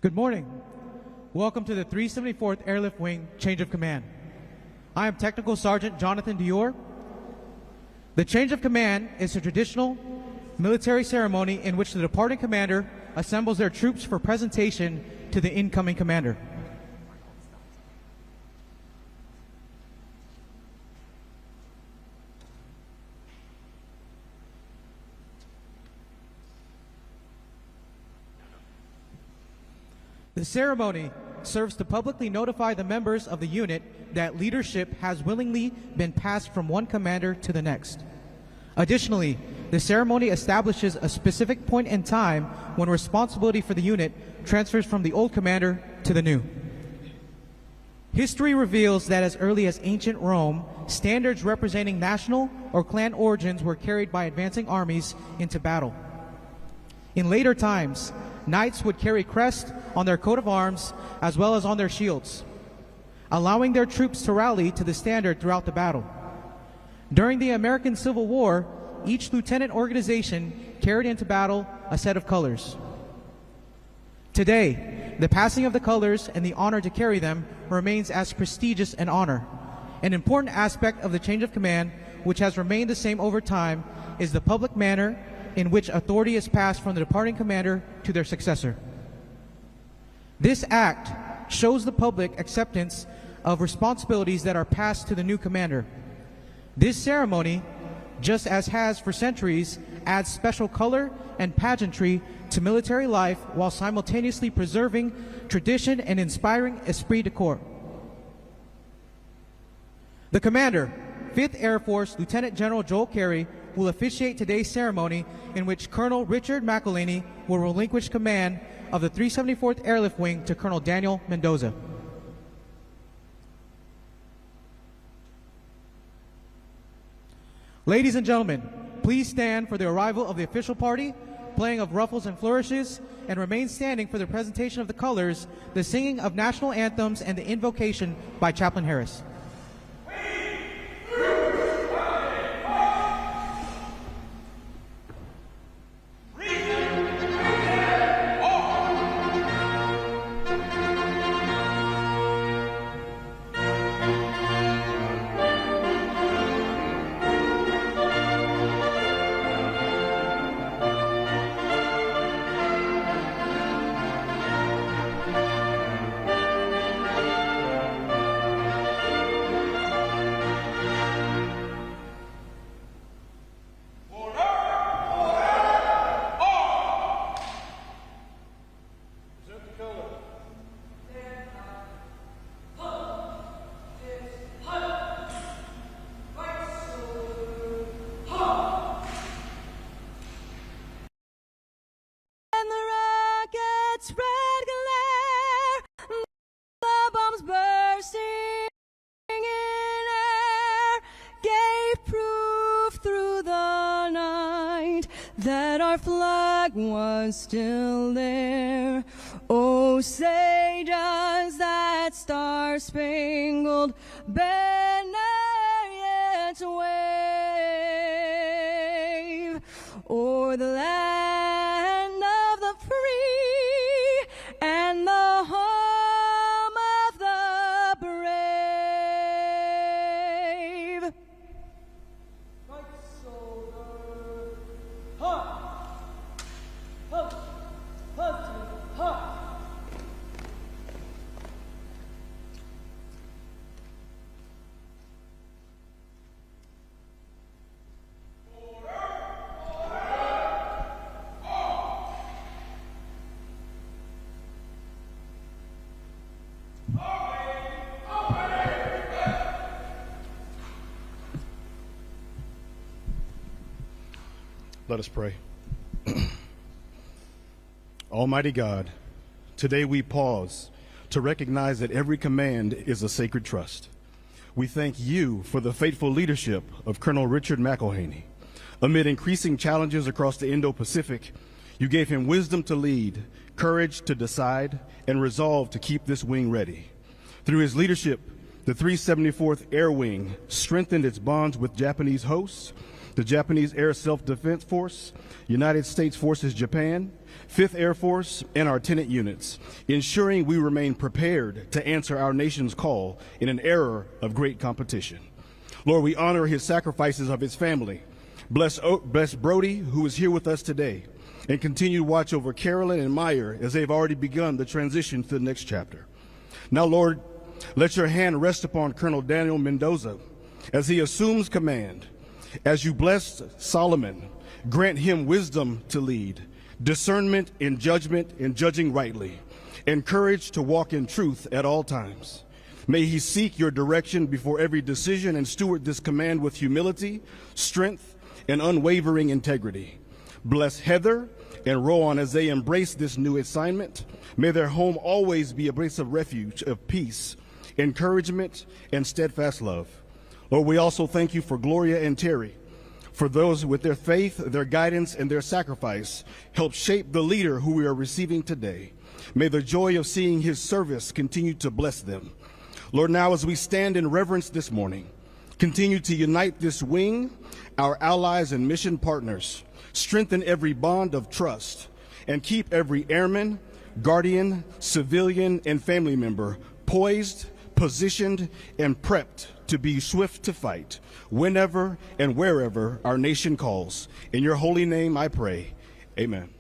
Good morning. Welcome to the 374th Airlift Wing Change of Command. I am Technical Sergeant Jonathan Dior. The change of command is a traditional military ceremony in which the departing commander assembles their troops for presentation to the incoming commander. The ceremony serves to publicly notify the members of the unit that leadership has willingly been passed from one commander to the next. Additionally, the ceremony establishes a specific point in time when responsibility for the unit transfers from the old commander to the new. History reveals that as early as ancient Rome, standards representing national or clan origins were carried by advancing armies into battle. In later times, knights would carry crests on their coat of arms as well as on their shields, allowing their troops to rally to the standard throughout the battle. During the American Civil War, each lieutenant organization carried into battle a set of colors. Today, the passing of the colors and the honor to carry them remains as prestigious an honor. An important aspect of the change of command, which has remained the same over time, is the public manner in which authority is passed from the departing commander to their successor. This act shows the public acceptance of responsibilities that are passed to the new commander. This ceremony, just as has for centuries, adds special color and pageantry to military life while simultaneously preserving tradition and inspiring esprit de corps. The commander, 5th Air Force Lieutenant General Joel Carey, will officiate today's ceremony in which Colonel Richard McElhaney will relinquish command of the 374th Airlift Wing to Colonel Daniel Mendoza. Ladies and gentlemen, please stand for the arrival of the official party, playing of ruffles and flourishes, and remain standing for the presentation of the colors, the singing of national anthems, and the invocation by Chaplain Harris. Red glare, the bombs bursting in air, gave proof through the night that our flag was still there. Oh, say does that star-spangled banner yet wave o'er the land of the free and the home of the brave. Right shoulder, ha, ha, ha, ha. Let us pray. Almighty God, today we pause to recognize that every command is a sacred trust. We thank you for the faithful leadership of Colonel Richard McElhaney. Amid increasing challenges across the Indo-Pacific, you gave him wisdom to lead, courage to decide, and resolve to keep this wing ready. Through his leadership, the 374th Air Wing strengthened its bonds with Japanese hosts, the Japanese Air Self-Defense Force, United States Forces Japan, 5th Air Force, and our tenant units, ensuring we remain prepared to answer our nation's call in an era of great competition. Lord, we honor his sacrifices of his family. Bless Brody, who is here with us today, and continue to watch over Carolyn and Meyer as they've already begun the transition to the next chapter. Now, Lord, let your hand rest upon Colonel Daniel Mendoza as he assumes command. As you blessed Solomon, grant him wisdom to lead, discernment in judgment in judging rightly, and courage to walk in truth at all times. May he seek your direction before every decision and steward this command with humility, strength, and unwavering integrity. Bless Heather and Rowan as they embrace this new assignment. May their home always be a place of refuge, of peace, encouragement, and steadfast love. Lord, we also thank you for Gloria and Terry, for those with their faith, their guidance, and their sacrifice help shape the leader who we are receiving today. May the joy of seeing his service continue to bless them. Lord, now as we stand in reverence this morning, continue to unite this wing, our allies and mission partners, strengthen every bond of trust, and keep every airman, guardian, civilian, and family member poised, positioned, and prepped to be swift to fight whenever and wherever our nation calls. In your holy name I pray, amen.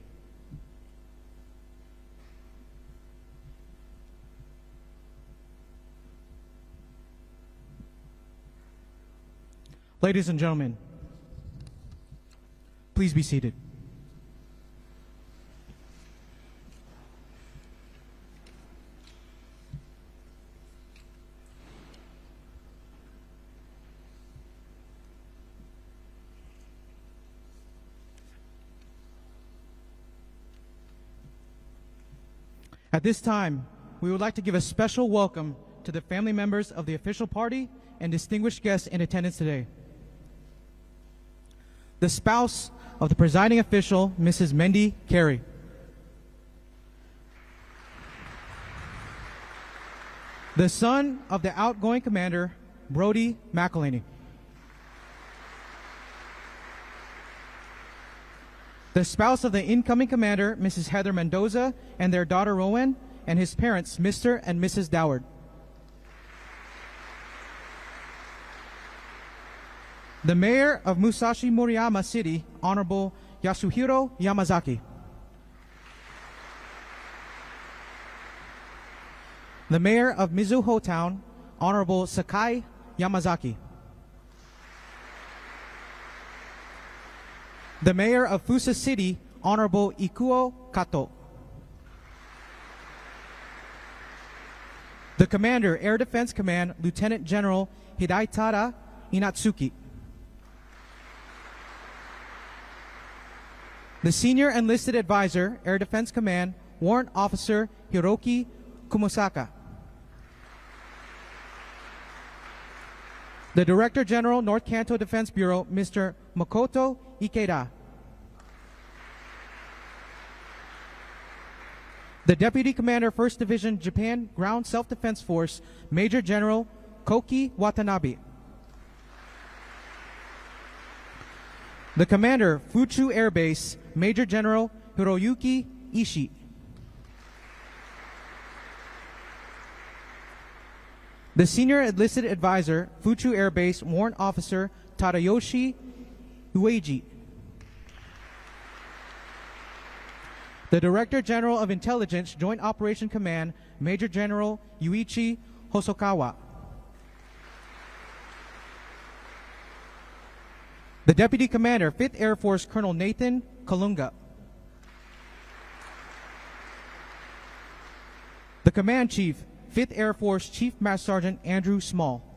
Ladies and gentlemen, please be seated. At this time, we would like to give a special welcome to the family members of the official party and distinguished guests in attendance today. The spouse of the presiding official, Mrs. Mendy Carey. The son of the outgoing commander, Brody McElhaney. The spouse of the incoming commander, Mrs. Heather Mendoza, and their daughter Rowan, and his parents, Mr. and Mrs. Doward. The mayor of Musashi Murayama City, Honorable Yasuhiro Yamazaki. The mayor of Mizuho Town, Honorable Sakai Yamazaki. The mayor of Fusa City, Honorable Ikuo Kato. The commander, Air Defense Command, Lieutenant General Hidaitara Inatsuki. The senior enlisted advisor, Air Defense Command, Warrant Officer Hiroki Kumusaka. The Director General, North Kanto Defense Bureau, Mr. Makoto Ikeda. The Deputy Commander, 1st Division, Japan Ground Self-Defense Force, Major General Koki Watanabe. The Commander, Fuchu Air Base, Major General Hiroyuki Ishii. The Senior Enlisted Advisor, Fuchu Air Base, Warrant Officer Tadayoshi Ueji. The Director General of Intelligence, Joint Operation Command, Major General Yuichi Hosokawa. The Deputy Commander, 5th Air Force, Colonel Nathan Kalunga. The Command Chief, 5th Air Force, Chief Master Sergeant Andrew Small.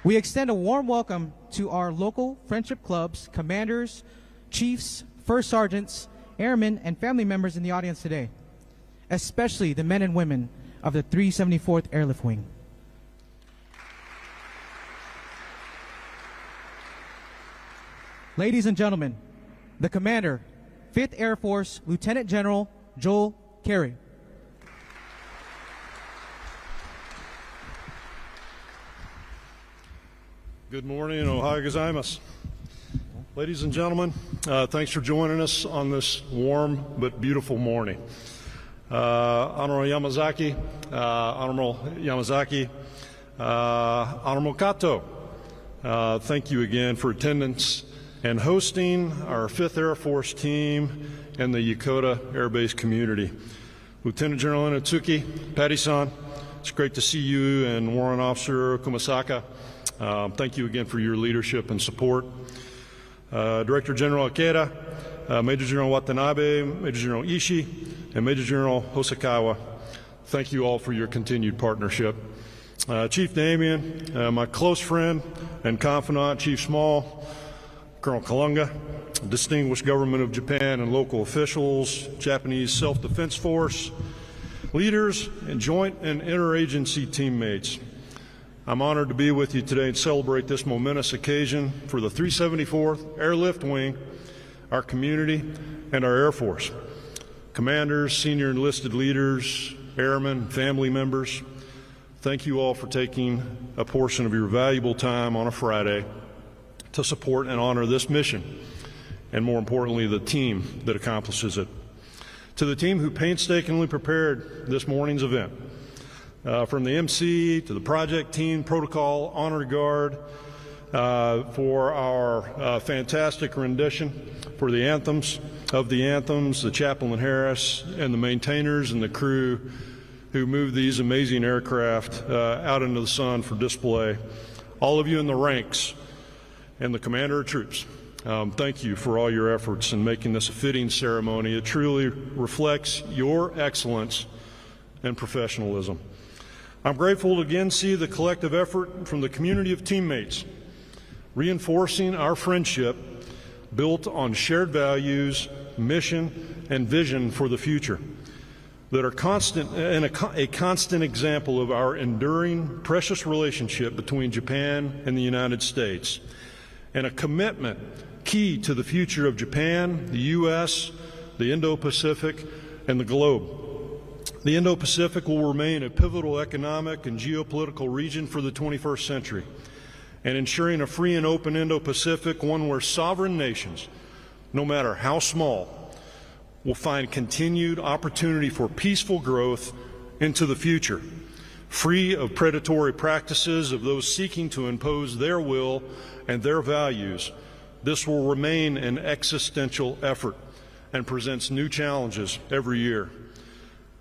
We extend a warm welcome to our local friendship clubs, commanders, chiefs, first sergeants, airmen, and family members in the audience today, especially the men and women of the 374th Airlift Wing. Ladies and gentlemen, the Commander, 5th Air Force, Lieutenant General Joel Carey. Good morning, Ohio gozaimasu. Ladies and gentlemen, thanks for joining us on this warm but beautiful morning. Honorable Yamazaki, Honorable Kato, thank you again for attendance and hosting our 5th Air Force team and the Yokota Air Base community. Lieutenant General Inatsuki, Patty-san, it's great to see you, and Warrant Officer Kumasaka. Thank you again for your leadership and support. Director General Ikeda, Major General Watanabe, Major General Ishii, and Major General Hosokawa, thank you all for your continued partnership. Chief Damien, my close friend and confidant, Chief Small, Colonel Kalunga, distinguished government of Japan and local officials, Japanese Self-Defense Force, leaders, and joint and interagency teammates. I'm honored to be with you today and celebrate this momentous occasion for the 374th Airlift Wing, our community, and our Air Force. Commanders, senior enlisted leaders, airmen, family members, thank you all for taking a portion of your valuable time on a Friday to support and honor this mission, and more importantly, the team that accomplishes it. To the team who painstakingly prepared this morning's event, from the MC to the project team, protocol, honor guard, for our fantastic rendition, for the anthems, the Chaplain Harris, and the maintainers and the crew who moved these amazing aircraft out into the sun for display. All of you in the ranks and the commander of troops, thank you for all your efforts in making this a fitting ceremony. It truly reflects your excellence and professionalism. I'm grateful to again see the collective effort from the community of teammates, reinforcing our friendship built on shared values, mission, and vision for the future that are constant and a constant example of our enduring, precious relationship between Japan and the United States, and a commitment key to the future of Japan, the U.S., the Indo-Pacific, and the globe. The Indo-Pacific will remain a pivotal economic and geopolitical region for the 21st century, and ensuring a free and open Indo-Pacific, one where sovereign nations, no matter how small, will find continued opportunity for peaceful growth into the future, free of predatory practices of those seeking to impose their will and their values. This will remain an existential effort and presents new challenges every year.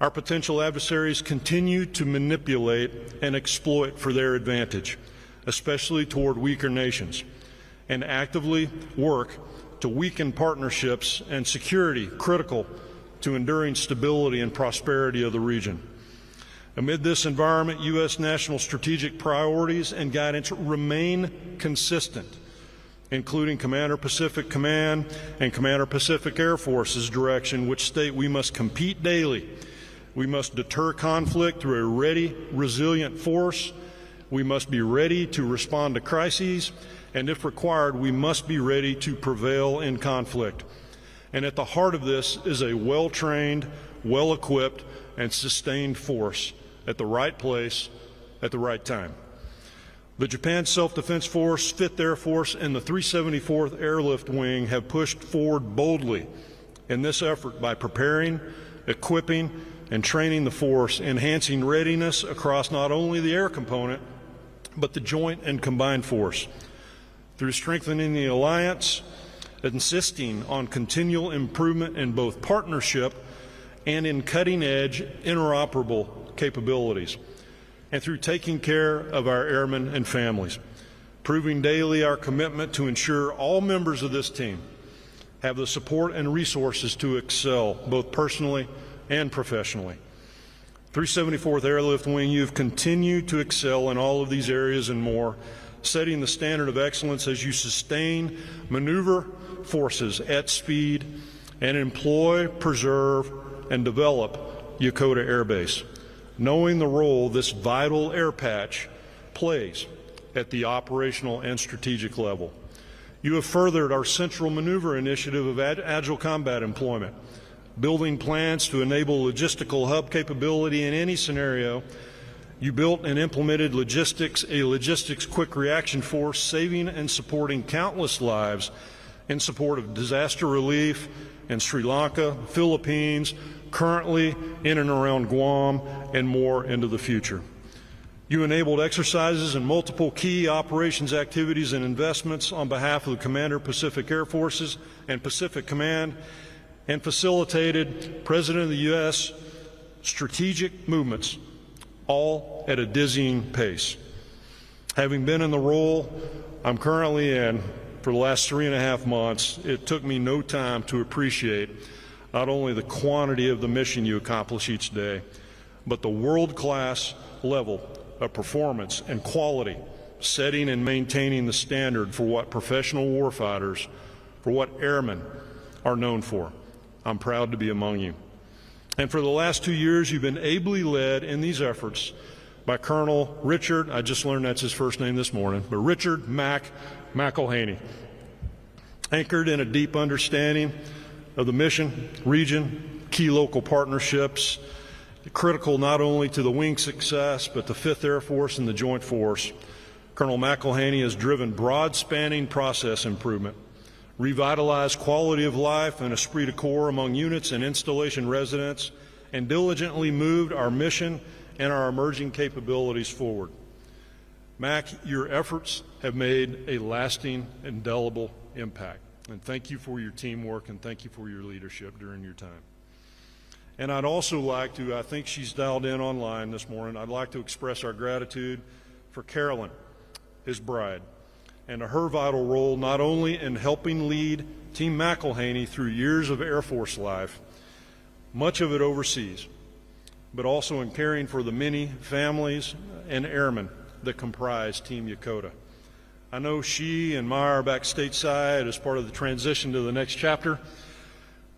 Our potential adversaries continue to manipulate and exploit for their advantage, especially toward weaker nations, and actively work to weaken partnerships and security critical to enduring stability and prosperity of the region. Amid this environment, U.S. national strategic priorities and guidance remain consistent, including Commander Pacific Command and Commander Pacific Air Force's direction, which state we must compete daily. We must deter conflict through a ready, resilient force. We must be ready to respond to crises, and if required, we must be ready to prevail in conflict. And at the heart of this is a well-trained, well-equipped, and sustained force at the right place at the right time. The Japan Self-Defense Force, 5th Air Force, and the 374th Airlift Wing have pushed forward boldly in this effort by preparing, equipping, and training the force, enhancing readiness across not only the air component, but the joint and combined force. Through strengthening the alliance, insisting on continual improvement in both partnership and in cutting-edge interoperable capabilities, and through taking care of our airmen and families, proving daily our commitment to ensure all members of this team have the support and resources to excel, both personally and professionally. 374th Airlift Wing, you've continued to excel in all of these areas and more, setting the standard of excellence as you sustain maneuver forces at speed and employ, preserve, and develop Yokota Air Base, knowing the role this vital air patch plays at the operational and strategic level. You have furthered our Central Maneuver Initiative of Agile Combat Employment, building plans to enable logistical hub capability in any scenario You built and implemented a logistics quick reaction force, saving and supporting countless lives in support of disaster relief in Sri Lanka, Philippines, currently in and around Guam, and more into the future. You enabled exercises and multiple key operations activities and investments on behalf of the Commander Pacific Air Forces and Pacific Command, and facilitated President of the U.S. strategic movements, all at a dizzying pace. Having been in the role I'm currently in for the last 3.5 months, it took me no time to appreciate not only the quantity of the mission you accomplish each day, but the world-class level of performance and quality, setting and maintaining the standard for what professional warfighters, for what airmen are known for. I'm proud to be among you. And for the last 2 years, you've been ably led in these efforts by Colonel Richard, I just learned that's his first name this morning, but Richard McElhaney, anchored in a deep understanding of the mission, region, key local partnerships, critical not only to the wing success, but the 5th Air Force and the Joint Force. Colonel McElhaney has driven broad-spanning process improvement, revitalized quality of life and esprit de corps among units and installation residents, and diligently moved our mission and our emerging capabilities forward. Mac, your efforts have made a lasting, indelible impact. And thank you for your teamwork, and thank you for your leadership during your time. And I'd also like to, I think she's dialed in online this morning, I'd like to express our gratitude for Carolyn, his bride, and her vital role not only in helping lead Team McElhaney through years of Air Force life, much of it overseas, but also in caring for the many families and airmen that comprise Team Yokota. I know she and Maya are back stateside as part of the transition to the next chapter,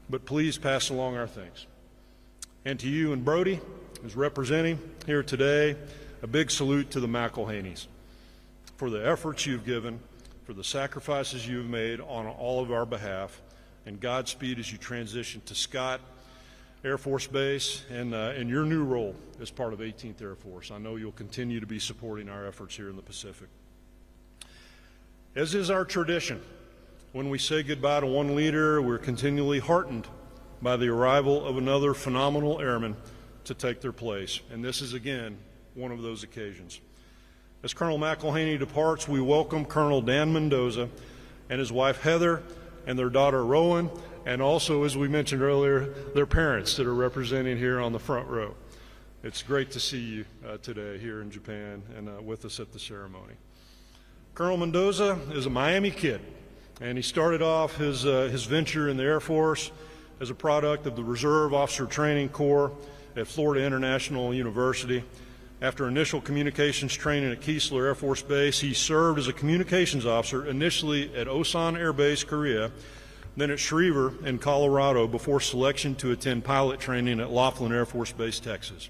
but please pass along our thanks. And to you and Brody, who's representing here today, a big salute to the McElhaneys for the efforts you've given, for the sacrifices you've made on all of our behalf, and Godspeed as you transition to Scott Air Force Base and your new role as part of 18th Air Force. I know you'll continue to be supporting our efforts here in the Pacific. As is our tradition, when we say goodbye to one leader, we're continually heartened by the arrival of another phenomenal airman to take their place. And this is, again, one of those occasions. As Colonel McElhaney departs, we welcome Colonel Dan Mendoza and his wife Heather and their daughter Rowan, and also, as we mentioned earlier, their parents that are representing here on the front row. It's great to see you today here in Japan and with us at the ceremony. Colonel Mendoza is a Miami kid, and he started off his venture in the Air Force as a product of the Reserve Officer Training Corps at Florida International University. After initial communications training at Keesler Air Force Base, he served as a communications officer initially at Osan Air Base, Korea, then at Schriever in Colorado before selection to attend pilot training at Laughlin Air Force Base, Texas.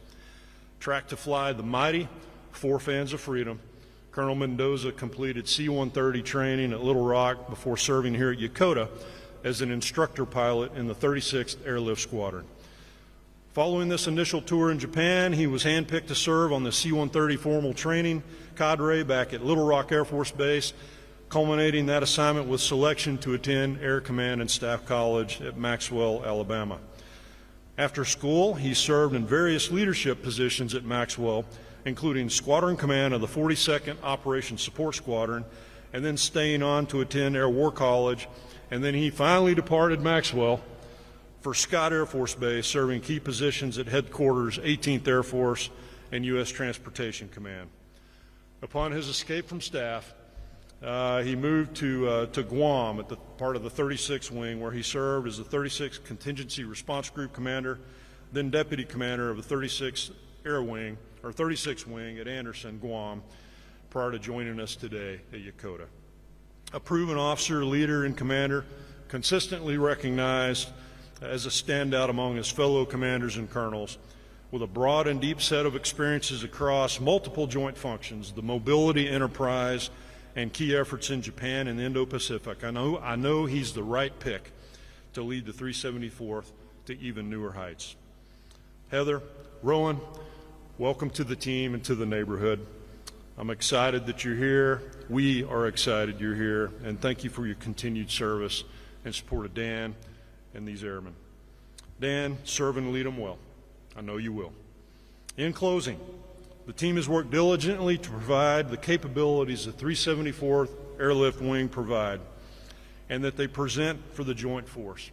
Tracked to fly the mighty Four Fans of Freedom, Colonel Mendoza completed C-130 training at Little Rock before serving here at Yokota as an instructor pilot in the 36th Airlift Squadron. Following this initial tour in Japan, he was handpicked to serve on the C-130 formal training cadre back at Little Rock Air Force Base, culminating that assignment with selection to attend Air Command and Staff College at Maxwell, Alabama. After school, he served in various leadership positions at Maxwell, including Squadron Command of the 42nd Operations Support Squadron, and then staying on to attend Air War College, and then he finally departed Maxwell for Scott Air Force Base, serving key positions at Headquarters, 18th Air Force, and U.S. Transportation Command. Upon his escape from staff, he moved to Guam at the part of the 36th Wing, where he served as the 36th Contingency Response Group Commander, then Deputy Commander of the 36th Air Wing, or 36th Wing at Anderson, Guam, prior to joining us today at Yokota. A proven officer, leader, and commander, consistently recognized as a standout among his fellow commanders and colonels, with a broad and deep set of experiences across multiple joint functions, the mobility enterprise, and key efforts in Japan and the Indo-Pacific. I know he's the right pick to lead the 374th to even newer heights. Heather, Rowan, welcome to the team and to the neighborhood. I'm excited that you're here. We are excited you're here, and thank you for your continued service and support of Dan and these airmen. Dan, serve and lead them well. I know you will. In closing, the team has worked diligently to provide the capabilities the 374th Airlift Wing provide and that they present for the Joint Force.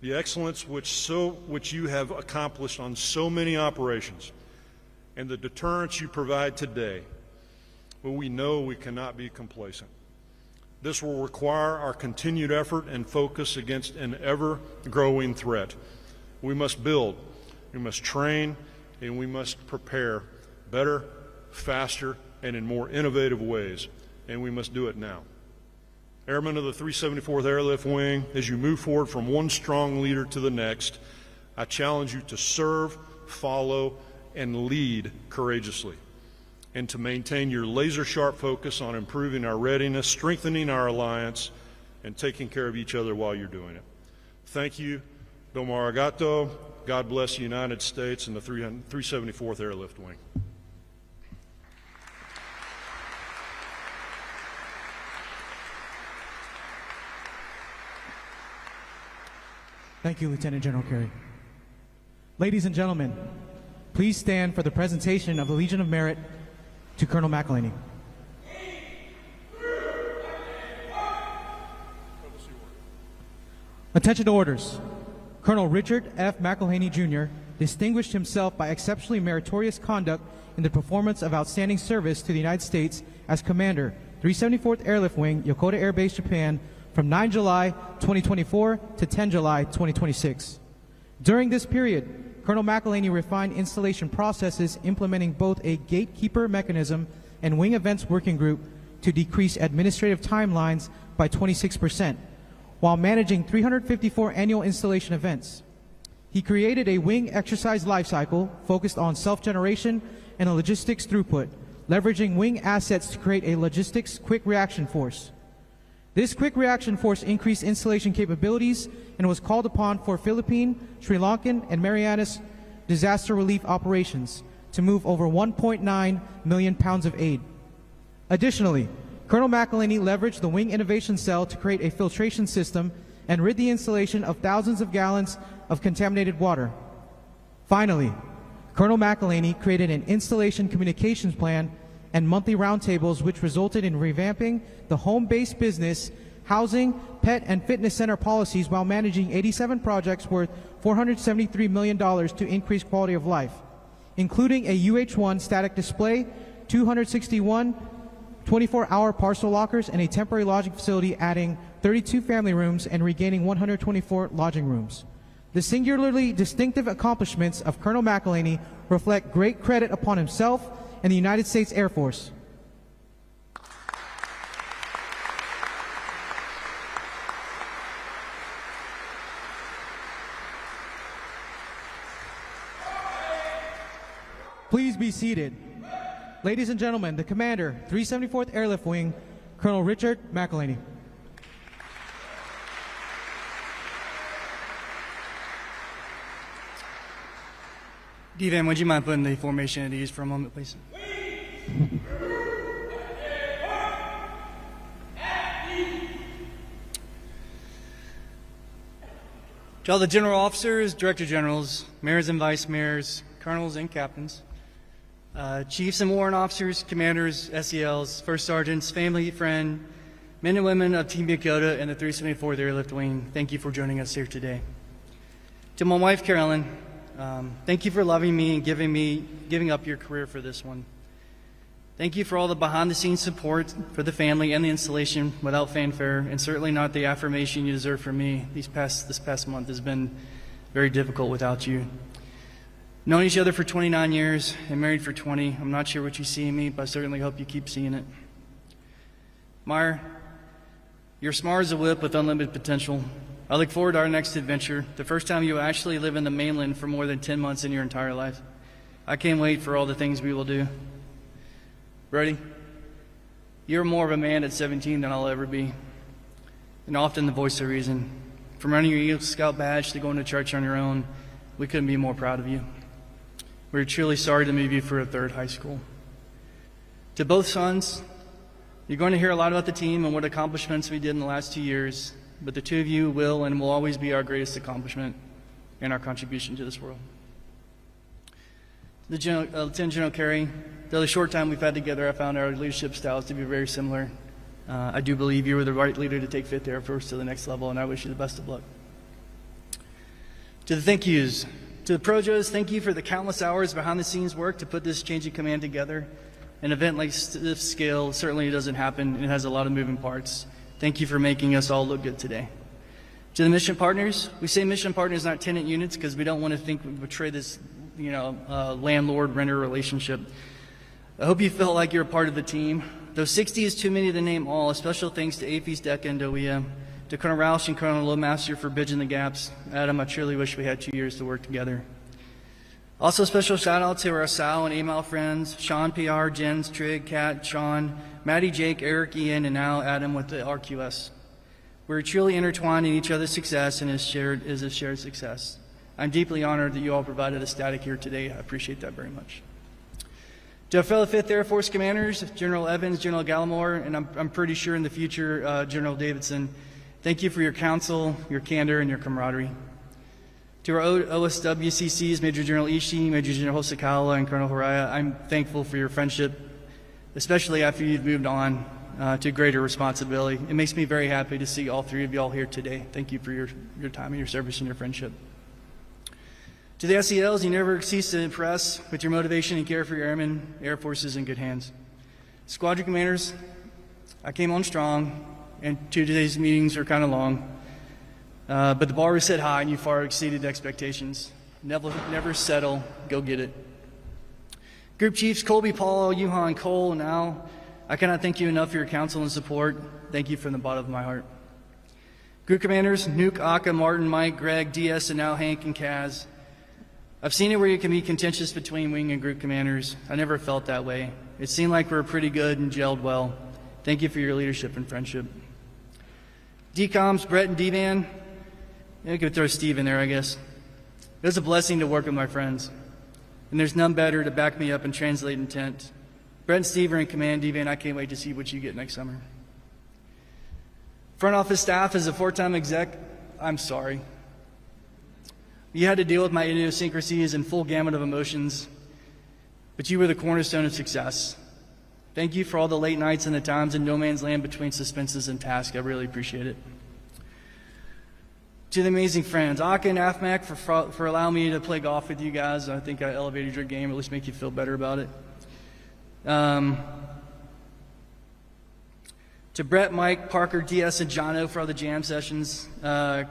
The excellence which you have accomplished on so many operations and the deterrence you provide today, well, we know we cannot be complacent. This will require our continued effort and focus against an ever-growing threat. We must build, we must train, and we must prepare better, faster, and in more innovative ways, and we must do it now. Airmen of the 374th Airlift Wing, as you move forward from one strong leader to the next, I challenge you to serve, follow, and lead courageously, and to maintain your laser-sharp focus on improving our readiness, strengthening our alliance, and taking care of each other while you're doing it. Thank you. Domo arigato. God bless the United States and the 374th Airlift Wing. Thank you, Lieutenant General Carey. Ladies and gentlemen, please stand for the presentation of the Legion of Merit to Colonel McElhaney. Attention to orders. Colonel Richard F. McElhaney, Jr. distinguished himself by exceptionally meritorious conduct in the performance of outstanding service to the United States as Commander, 374th Airlift Wing, Yokota Air Base, Japan, from 9 July 2024 to 10 July 2026. During this period, Colonel McElhaney refined installation processes implementing both a gatekeeper mechanism and wing events working group to decrease administrative timelines by 26%, while managing 354 annual installation events. He created a wing exercise lifecycle focused on self-generation and a logistics throughput, leveraging wing assets to create a logistics quick reaction force. This quick reaction force increased installation capabilities and was called upon for Philippine, Sri Lankan, and Marianas disaster relief operations to move over 1.9 million pounds of aid. Additionally, Colonel McElhaney leveraged the Wing Innovation Cell to create a filtration system and rid the installation of thousands of gallons of contaminated water. Finally, Colonel McElhaney created an installation communications plan and monthly roundtables which resulted in revamping the home-based business, housing, pet, and fitness center policies while managing 87 projects worth $473 million to increase quality of life, including a UH-1 static display, 261 24-hour parcel lockers, and a temporary lodging facility, adding 32 family rooms and regaining 124 lodging rooms. The singularly distinctive accomplishments of Colonel McElhaney reflect great credit upon himself and the United States Air Force. Please be seated. Ladies and gentlemen, the Commander, 374th Airlift Wing, Colonel Richard McElhaney. DVAN, would you mind putting the formation at ease for a moment, please? To all the general officers, director generals, mayors and vice mayors, colonels and captains, chiefs and warrant officers, commanders, SELs, first sergeants, family, friend, men and women of Team Yokota and the 374th Airlift Wing, thank you for joining us here today. To my wife, Carolyn, thank you for loving me and giving up your career for this one. Thank you for all the behind-the-scenes support for the family and the installation without fanfare, and certainly not the affirmation you deserve from me. This past month has been very difficult without you. Known each other for 29 years and married for 20. I'm not sure what you see in me, but I certainly hope you keep seeing it. Meyer, you're smart as a whip with unlimited potential. I look forward to our next adventure, the first time you will actually live in the mainland for more than 10 months in your entire life. I can't wait for all the things we will do. Brody, you're more of a man at 17 than I'll ever be, and often the voice of reason. From running your Eagle Scout badge to going to church on your own, we couldn't be more proud of you. We're truly sorry to move you for a third high school. To both sons, you're going to hear a lot about the team and what accomplishments we did in the last 2 years, but the two of you will and will always be our greatest accomplishment and our contribution to this world. Lieutenant General Carey, the short time we've had together, I found our leadership styles to be very similar. I do believe you were the right leader to take 5th Air Force to the next level, and I wish you the best of luck. To the thank yous. To the Projos, thank you for the countless hours behind the scenes work to put this change in command together. An event like this scale certainly doesn't happen. It has a lot of moving parts. Thank you for making us all look good today. To the mission partners, we say mission partners, not tenant units, because we don't want to think we betray this, landlord-renter relationship. I hope you felt like you're a part of the team. Though 60 is too many to name all, a special thanks to AFES, DECA, and DOEA, to Colonel Roush and Colonel Lowmaster for bridging the gaps. Adam, I truly wish we had 2 years to work together. Also, a special shout out to our SAL and AMAL friends, Sean, PR, Jens, Trig, Kat, Sean, Maddie, Jake, Eric, Ian, and now Adam with the RQS. We're truly intertwined in each other's success and is a shared success. I'm deeply honored that you all provided a static here today. I appreciate that very much. To our fellow 5th Air Force commanders, General Evans, General Gallimore, and I'm pretty sure in the future, General Davidson, thank you for your counsel, your candor, and your camaraderie. To our OSWCCs, Major General Ishii, Major General Hosokawa, and Colonel Haraya, I'm thankful for your friendship, especially after you've moved on to greater responsibility. It makes me very happy to see all three of you all here today. Thank you for your time and your service and your friendship. To the SELs, you never cease to impress with your motivation and care for your airmen. Air Force is in good hands. Squadron commanders, I came on strong, and today's meetings are kind of long. But the bar was set high, and you far exceeded expectations. Never settle. Go get it. Group Chiefs Colby, Paul, Yuhan, Cole, and Al, I cannot thank you enough for your counsel and support. Thank you from the bottom of my heart. Group Commanders Nuke, Aka, Martin, Mike, Greg, DS, and now Hank and Kaz. I've seen it where you can be contentious between wing and group commanders. I never felt that way. It seemed like we were pretty good and gelled well. Thank you for your leadership and friendship. DCOMs, Brett and D-Van. I could throw Steve in there, I guess. It was a blessing to work with my friends. And there's none better to back me up and translate intent. Brett and Steve are in command. D-Van, I can't wait to see what you get next summer. Front office staff, as a 4-time exec, I'm sorry. You had to deal with my idiosyncrasies and full gamut of emotions, but you were the cornerstone of success. Thank you for all the late nights and the times in no man's land between suspenses and tasks. I really appreciate it. To the amazing friends, Aka and AFMAC for allowing me to play golf with you guys. I think I elevated your game, or at least make you feel better about it. To Brett, Mike, Parker, DS, and Jono for all the jam sessions.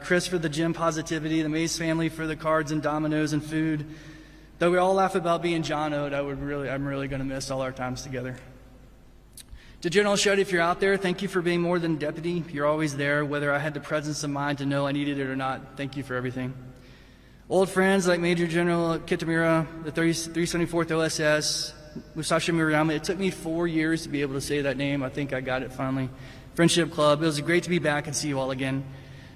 Chris for the gym positivity. The Mays family for the cards and dominoes and food. Though we all laugh about being Jono'd, I'm really going to miss all our times together. To General Shoddy, if you're out there, thank you for being more than a deputy. You're always there, whether I had the presence of mind to know I needed it or not. Thank you for everything. Old friends like Major General Kitamura, the 374th OSS, Musashi Murayama. It took me 4 years to be able to say that name. I think I got it finally. Friendship Club. It was great to be back and see you all again.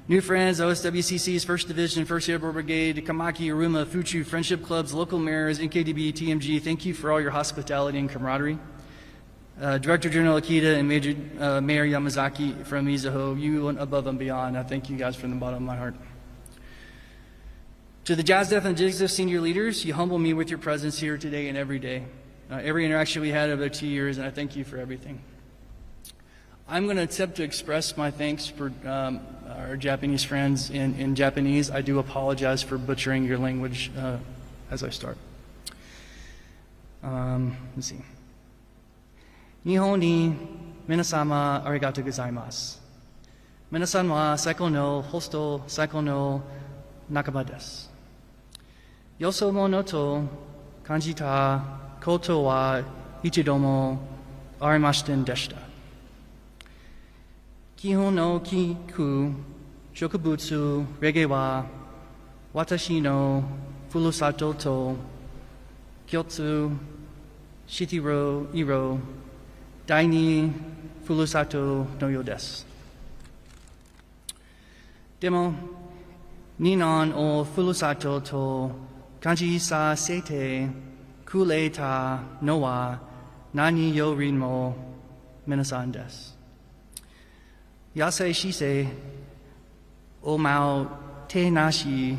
New friends, OSWCC's 1st Division, 1st Airborne Brigade, Kamaki, Aruma, Fuchu, Friendship Clubs, local mayors, NKDB, TMG. Thank you for all your hospitality and camaraderie. Director General Akita and Mayor Yamazaki from Mizuho, you went above and beyond. I thank you guys from the bottom of my heart. To the JASDEF and JIGSDEF senior leaders, you humble me with your presence here today and every day. Every interaction we had over the 2 years, and I thank you for everything. I'm going to attempt to express my thanks for our Japanese friends in Japanese. I do apologize for butchering your language as I start. Let's see. Nihon ni minasama arigatou gozaimasu. Minasan wa saiko no hosto saiko no nakaba desu. Yoso mo no to kanjita koto wa ichido mo arimashiten deshita. Kihon no kiku shokubutsu rege wa watashi no furusato to kyotsu shitiro iro Daini furusato no yo desu. Demo, ninon o furusato to kanji sa seite kule ta noa nani yo rinmo minasan des. Yase shise o mao te nashi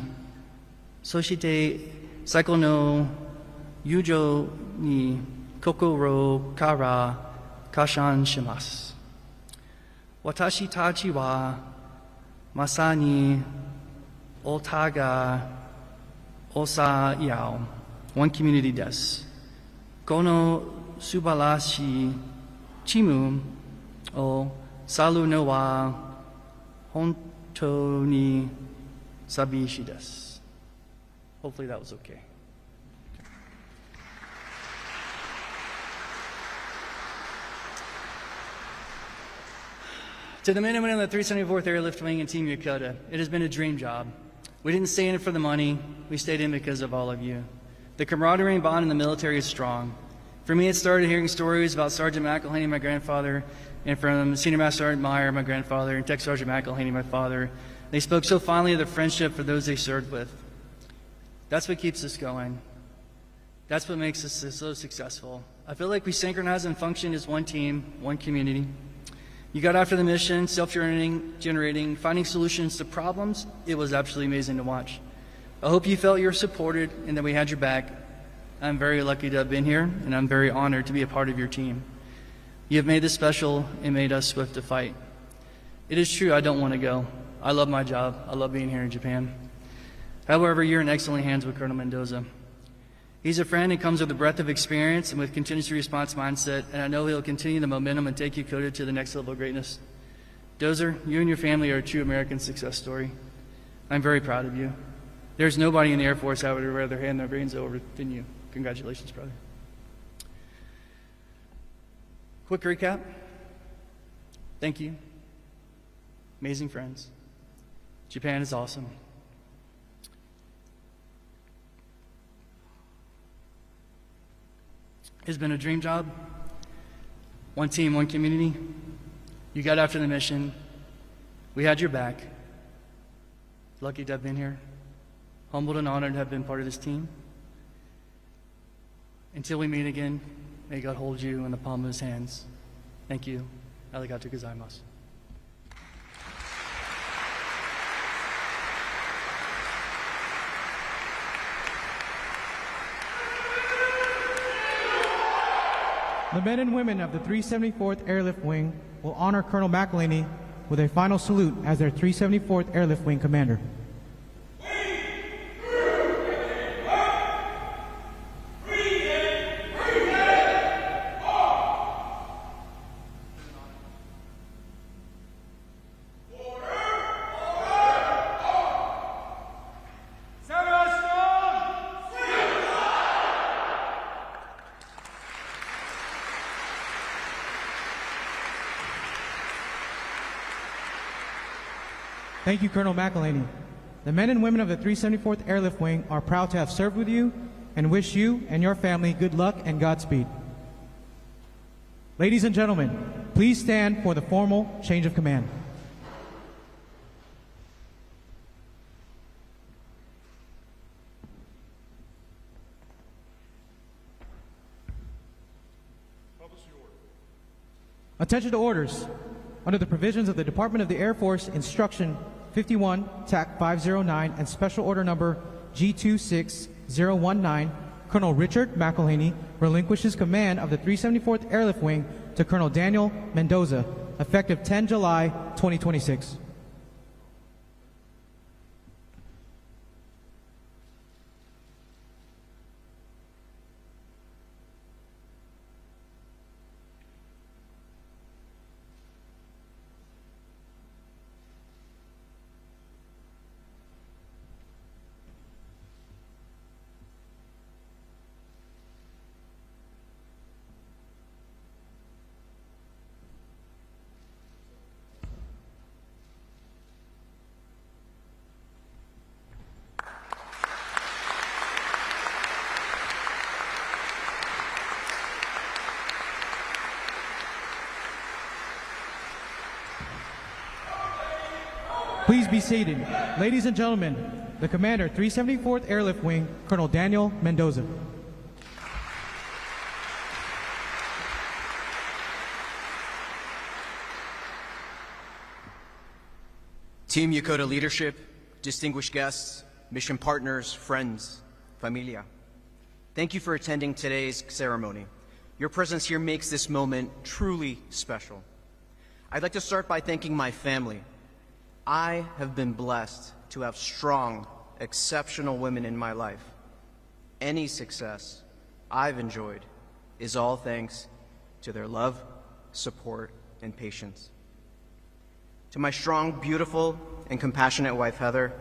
soshite saiko no yujo ni kokoro kara kashan shimasu. Watashi tachi wa masani otaga osa yao. One community des. Kono subalashi chimu o salu no wa honto ni sabishi des. Hopefully that was okay. To the men and women of the 374th Airlift Wing and Team Yokota, it has been a dream job. We didn't stay in it for the money. We stayed in because of all of you. The camaraderie and bond in the military is strong. For me, it started hearing stories about Sergeant McElhaney, my grandfather, and from Senior Master Sergeant Meyer, my grandfather, and Tech Sergeant McElhaney, my father. They spoke so fondly of their friendship for those they served with. That's what keeps us going. That's what makes us so successful. I feel like we synchronize and function as one team, one community. You got after the mission, self-generating, finding solutions to problems. It was absolutely amazing to watch. I hope you felt you're supported and that we had your back. I'm very lucky to have been here, and I'm very honored to be a part of your team. You have made this special and made us swift to fight. It is true, I don't want to go. I love my job. I love being here in Japan. However, you're in excellent hands with Colonel Mendoza. He's a friend and comes with a breadth of experience and with contingency response mindset, and I know he'll continue the momentum and take Yokota to the next level of greatness. Dozer, you and your family are a true American success story. I'm very proud of you. There's nobody in the Air Force I would rather hand their brains over than you. Congratulations, brother. Quick recap. Thank you. Amazing friends. Japan is awesome. It's been a dream job. One team, one community. You got after the mission. We had your back. Lucky to have been here. Humbled and honored to have been part of this team. Until we meet again, may God hold you in the palm of his hands. Thank you. Arigatou gozaimasu. The men and women of the 374th Airlift Wing will honor Colonel McElhaney with a final salute as their 374th Airlift Wing commander. Thank you, Colonel McElhaney. The men and women of the 374th Airlift Wing are proud to have served with you and wish you and your family good luck and Godspeed. Ladies and gentlemen, please stand for the formal change of command. Attention to orders. Under the provisions of the Department of the Air Force Instruction 51, TAC 509, and Special Order Number G26019, Colonel Richard McElhaney relinquishes command of the 374th Airlift Wing to Colonel Daniel Mendoza, effective 10 July 2026. Please be seated. Ladies and gentlemen, the Commander, 374th Airlift Wing, Colonel Daniel Mendoza. Team Yokota leadership, distinguished guests, mission partners, friends, familia. Thank you for attending today's ceremony. Your presence here makes this moment truly special. I'd like to start by thanking my family. I have been blessed to have strong, exceptional women in my life. Any success I've enjoyed is all thanks to their love, support, and patience. To my strong, beautiful, and compassionate wife, Heather,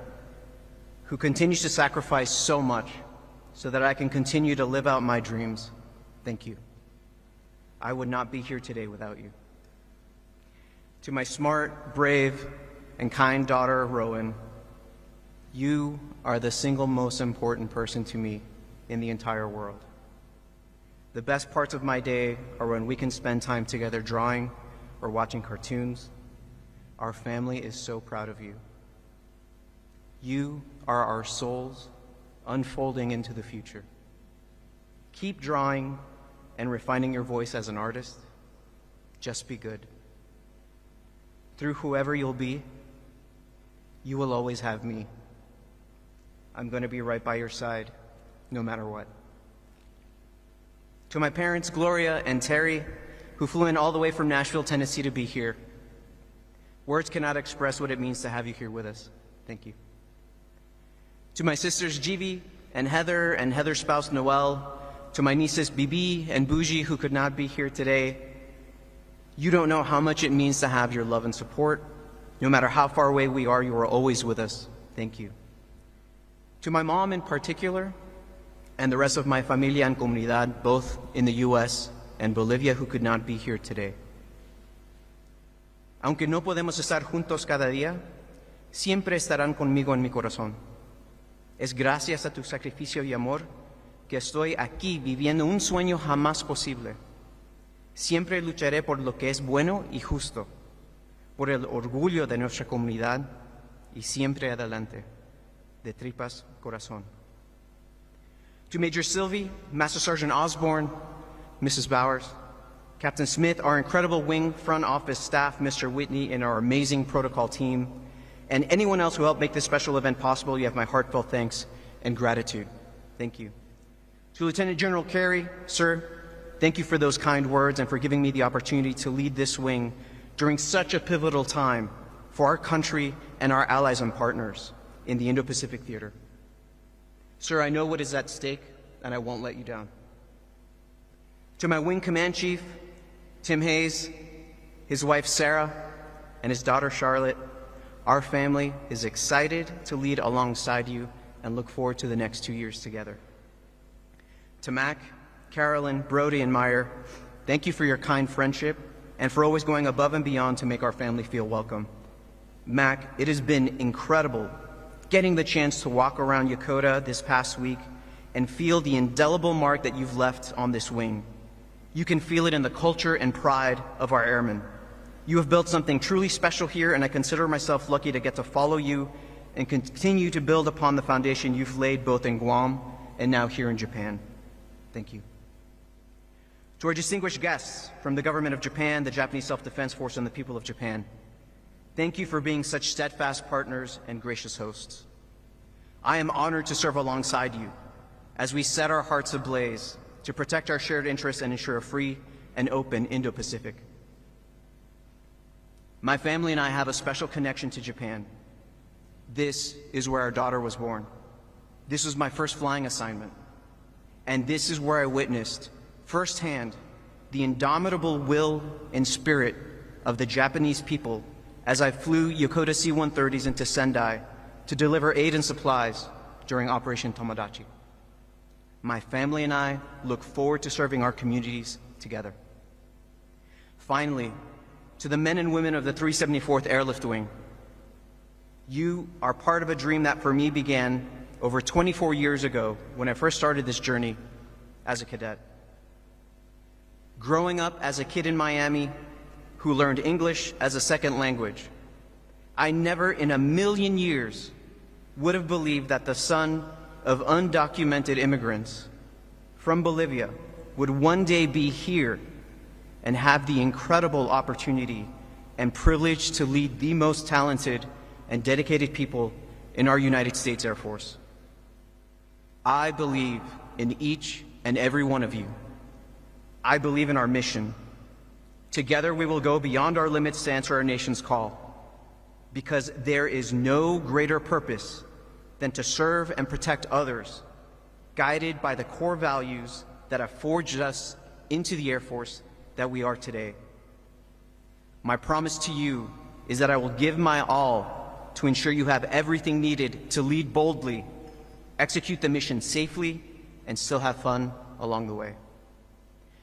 who continues to sacrifice so much so that I can continue to live out my dreams, thank you. I would not be here today without you. To my smart, brave, and kind daughter, Rowan, you are the single most important person to me in the entire world. The best parts of my day are when we can spend time together drawing or watching cartoons. Our family is so proud of you. You are our souls unfolding into the future. Keep drawing and refining your voice as an artist. Just be good. Through whoever you'll be, you will always have me. I'm going to be right by your side, no matter what. To my parents, Gloria and Terry, who flew in all the way from Nashville, Tennessee to be here. Words cannot express what it means to have you here with us. Thank you. To my sisters, Jivi and Heather's spouse, Noelle, to my nieces, Bibi and Bougie, who could not be here today, you don't know how much it means to have your love and support. No matter how far away we are, you are always with us. Thank you. To my mom in particular, and the rest of my familia and comunidad, both in the U.S. and Bolivia, who could not be here today. Aunque no podemos estar juntos cada día, siempre estarán conmigo en mi corazón. Es gracias a tu sacrificio y amor que estoy aquí viviendo un sueño jamás posible. Siempre lucharé por lo que es bueno y justo, por el orgullo de nuestra comunidad y siempre adelante, de tripas corazón. To Major Sylvie, Master Sergeant Osborne, Mrs. Bowers, Captain Smith, our incredible wing front office staff, Mr. Whitney, and our amazing protocol team, and anyone else who helped make this special event possible, you have my heartfelt thanks and gratitude. Thank you. To Lieutenant General Carey, sir, thank you for those kind words and for giving me the opportunity to lead this wing during such a pivotal time for our country and our allies and partners in the Indo-Pacific theater. Sir, I know what is at stake, and I won't let you down. To my wing command chief, Tim Hayes, his wife Sarah, and his daughter Charlotte, our family is excited to lead alongside you and look forward to the next 2 years together. To Mac, Carolyn, Brody, and Meyer, thank you for your kind friendship and for always going above and beyond to make our family feel welcome. Mac, it has been incredible getting the chance to walk around Yokota this past week and feel the indelible mark that you've left on this wing. You can feel it in the culture and pride of our airmen. You have built something truly special here, and I consider myself lucky to get to follow you and continue to build upon the foundation you've laid both in Guam and now here in Japan. Thank you. To our distinguished guests from the government of Japan, the Japanese Self-Defense Force, and the people of Japan, thank you for being such steadfast partners and gracious hosts. I am honored to serve alongside you as we set our hearts ablaze to protect our shared interests and ensure a free and open Indo-Pacific. My family and I have a special connection to Japan. This is where our daughter was born. This was my first flying assignment. And this is where I witnessed firsthand the indomitable will and spirit of the Japanese people as I flew Yokota C-130s into Sendai to deliver aid and supplies during Operation Tomodachi. My family and I look forward to serving our communities together. Finally, to the men and women of the 374th Airlift Wing, you are part of a dream that for me began over 24 years ago when I first started this journey as a cadet. Growing up as a kid in Miami who learned English as a second language, I never in a million years would have believed that the son of undocumented immigrants from Bolivia would one day be here and have the incredible opportunity and privilege to lead the most talented and dedicated people in our United States Air Force. I believe in each and every one of you. I believe in our mission. Together we will go beyond our limits to answer our nation's call, because there is no greater purpose than to serve and protect others, guided by the core values that have forged us into the Air Force that we are today. My promise to you is that I will give my all to ensure you have everything needed to lead boldly, execute the mission safely, and still have fun along the way.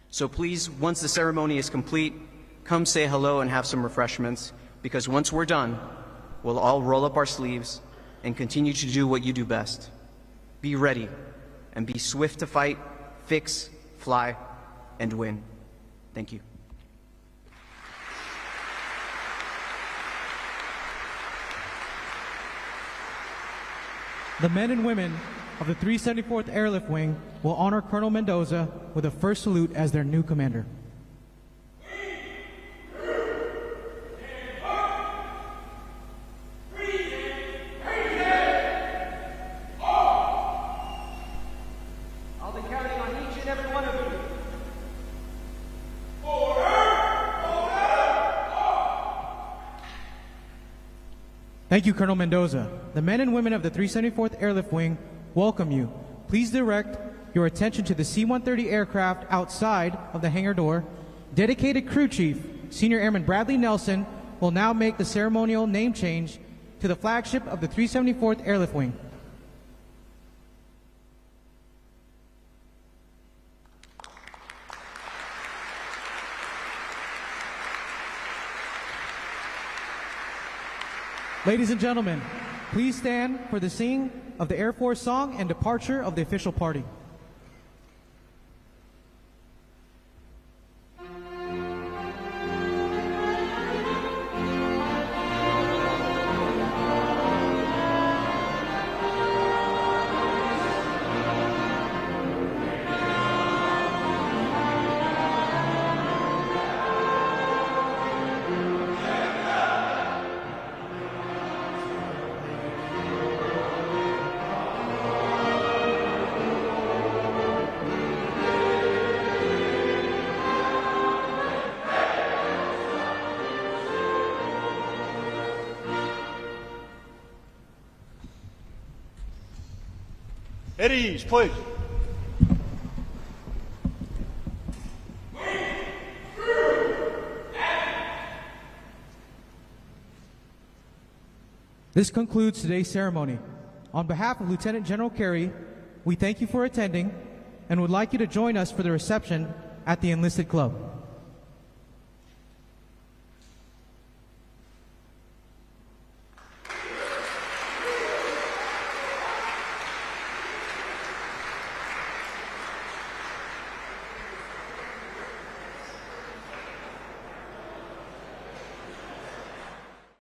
So please, once the ceremony is complete, come say hello and have some refreshments, because once we're done, we'll all roll up our sleeves and continue to do what you do best. Be ready and be swift to fight, fix, fly, and win. Thank you. The men and women of the 374th Airlift Wing will honor Colonel Mendoza with a first salute as their new commander. I'll be counting on each and every one of you. Thank you, Colonel Mendoza. The men and women of the 374th Airlift Wing welcome you. Please direct your attention to the C-130 aircraft outside of the hangar door. Dedicated Crew Chief, Senior Airman Bradley Nelson, will now make the ceremonial name change to the flagship of the 374th Airlift Wing. Ladies and gentlemen, please stand for the singing of the Air Force song and departure of the official party. At ease, please. This concludes today's ceremony. On behalf of Lieutenant General Carey, we thank you for attending and would like you to join us for the reception at the Enlisted Club.